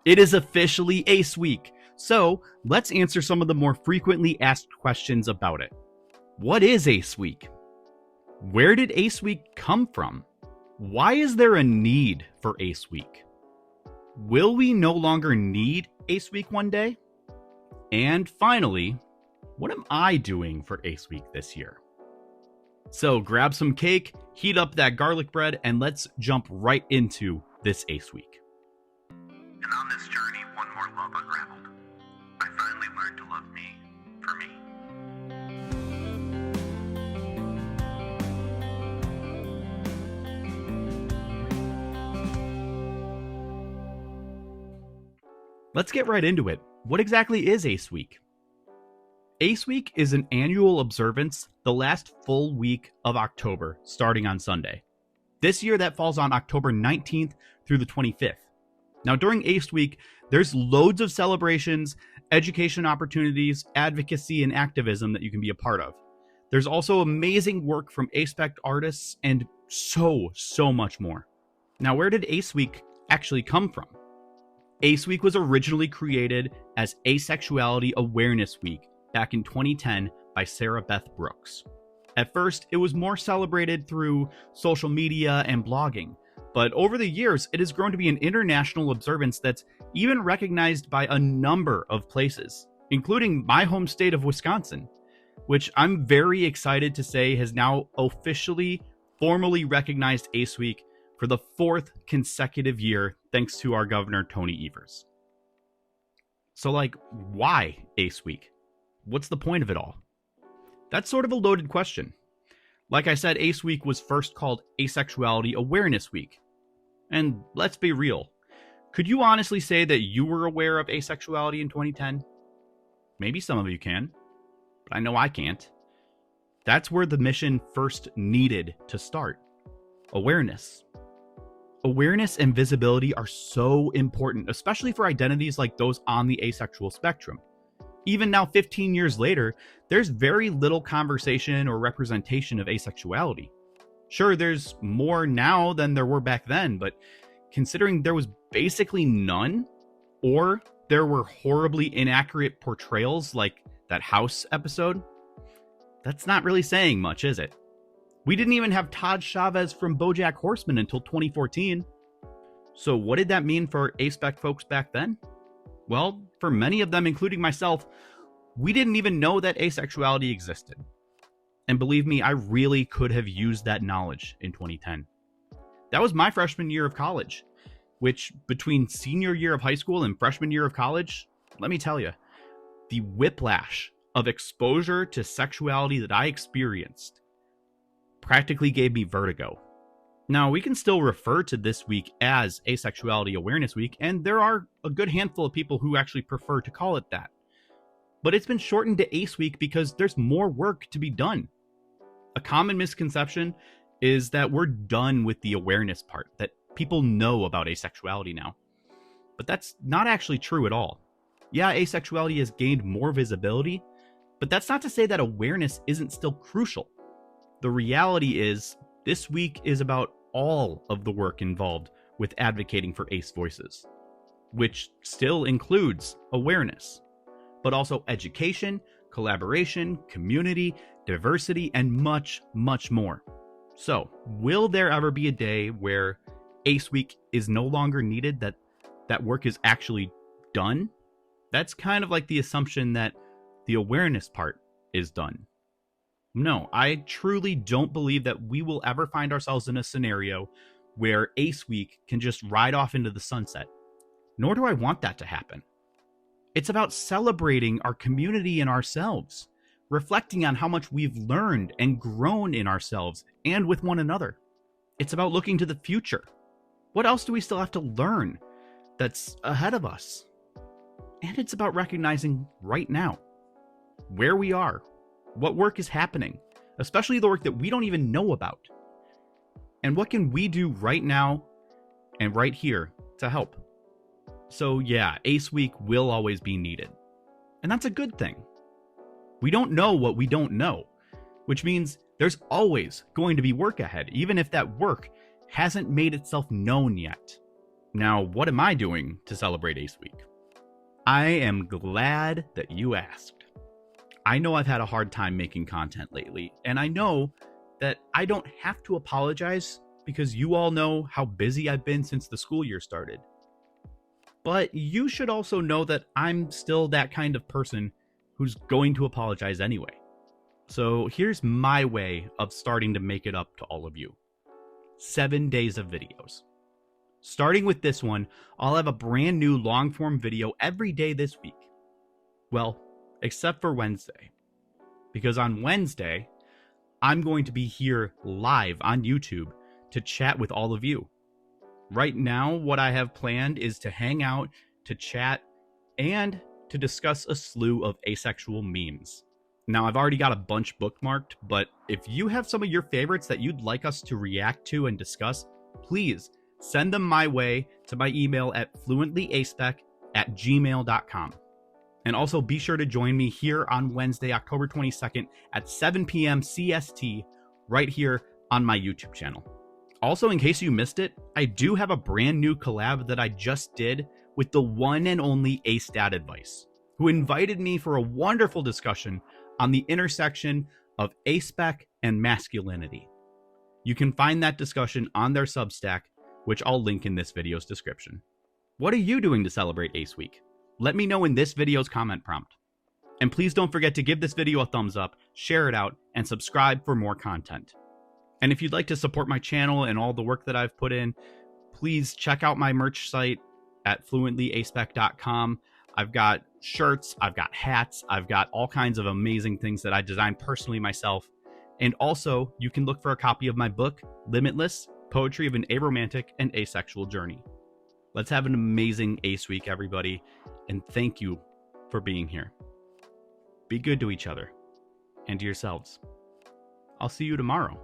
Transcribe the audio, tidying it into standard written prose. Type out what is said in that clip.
It is officially ACE Week, so let's answer some of the more frequently asked questions about it. What is ACE Week? Where did ACE Week come from? Why is there a need for ACE Week? Will we no longer need ACE Week one day? And finally, what am I doing for ACE Week this year? So grab some cake, heat up that garlic bread, and let's jump right into this ACE Week. And on this journey, one more love unraveled. I finally learned to love me for me. Let's get right into it. What exactly is ACE Week? ACE Week is an annual observance the last full week of October, starting on Sunday. This year, that falls on October 19th through the 25th. Now, during ACE Week, there's loads of celebrations, education opportunities, advocacy, and activism that you can be a part of. There's also amazing work from Aspec artists and so much more. Now, where did ACE Week actually come from? ACE Week was originally created as Asexuality Awareness Week back in 2010 by Sarah Beth Brooks. At first, it was more celebrated through social media and blogging, but over the years, it has grown to be an international observance that's even recognized by a number of places, including my home state of Wisconsin, which I'm very excited to say has now officially, formally recognized ACE Week for the 4th consecutive year, thanks to our governor, Tony Evers. So, why ACE Week? What's the point of it all? That's sort of a loaded question. Like I said, ACE Week was first called Asexuality Awareness Week. And let's be real. Could you honestly say that you were aware of asexuality in 2010? Maybe some of you can, but I know I can't. That's where the mission first needed to start. Awareness. Awareness and visibility are so important, especially for identities like those on the asexual spectrum. Even now, 15 years later, there's very little conversation or representation of asexuality. Sure, there's more now than there were back then, but considering there was basically none, or there were horribly inaccurate portrayals like that House episode, that's not really saying much, is it? We didn't even have Todd Chavez from BoJack Horseman until 2014. So what did that mean for Aspec folks back then? Well, for many of them, including myself, we didn't even know that asexuality existed. And believe me, I really could have used that knowledge in 2010. That was my freshman year of college, which between senior year of high school and freshman year of college, let me tell you, the whiplash of exposure to sexuality that I experienced practically gave me vertigo. Now, we can still refer to this week as Asexuality Awareness Week, and there are a good handful of people who actually prefer to call it that. But it's been shortened to ACE Week because there's more work to be done. A common misconception is that we're done with the awareness part, that people know about asexuality now. But that's not actually true at all. Yeah, asexuality has gained more visibility, but that's not to say that awareness isn't still crucial. The reality is, this week is about all of the work involved with advocating for ACE voices, which still includes awareness, but also education, collaboration, community, diversity, and much more. So, will there ever be a day where ACE Week is no longer needed, that work is actually done? That's kind of like the assumption that the awareness part is done. No, I truly don't believe that we will ever find ourselves in a scenario where ACE Week can just ride off into the sunset. Nor do I want that to happen. It's about celebrating our community and ourselves, reflecting on how much we've learned and grown in ourselves and with one another. It's about looking to the future. What else do we still have to learn that's ahead of us? And it's about recognizing right now where we are, what work is happening, especially the work that we don't even know about. And what can we do right now and right here to help? So yeah, ACE Week will always be needed. And that's a good thing. We don't know what we don't know, which means there's always going to be work ahead, even if that work hasn't made itself known yet. Now, what am I doing to celebrate Ace Week? I am glad that you asked. I know I've had a hard time making content lately, and I know that I don't have to apologize because you all know how busy I've been since the school year started. But you should also know that I'm still that kind of person who's going to apologize anyway. So here's my way of starting to make it up to all of you. 7 days of videos. Starting with this one, I'll have a brand new long form video every day this week. Well, except for Wednesday. Because on Wednesday, I'm going to be here live on YouTube to chat with all of you. Right now, what I have planned is to hang out, to chat, and to discuss a slew of asexual memes. Now, I've already got a bunch bookmarked, but if you have some of your favorites that you'd like us to react to and discuss, please send them my way to my email at fluentlyAspec@gmail.com. And also be sure to join me here on Wednesday, October 22nd at 7 p.m. CST, right here on my YouTube channel. Also, in case you missed it, I do have a brand new collab that I just did with the one and only Astat Advice, who invited me for a wonderful discussion on the intersection of aspec and masculinity. You can find that discussion on their Substack, which I'll link in this video's description. What are you doing to celebrate Ace Week? Let me know in this video's comment prompt. And please don't forget to give this video a thumbs up, share it out, and subscribe for more content. And if you'd like to support my channel and all the work that I've put in, please check out my merch site at fluentlyaspec.com. I've got shirts, I've got hats, I've got all kinds of amazing things that I designed personally myself. And also, you can look for a copy of my book, Limitless: Poetry of an Aromantic and Asexual Journey. Let's have an amazing Ace Week, everybody, and thank you for being here. Be good to each other and to yourselves. I'll see you tomorrow.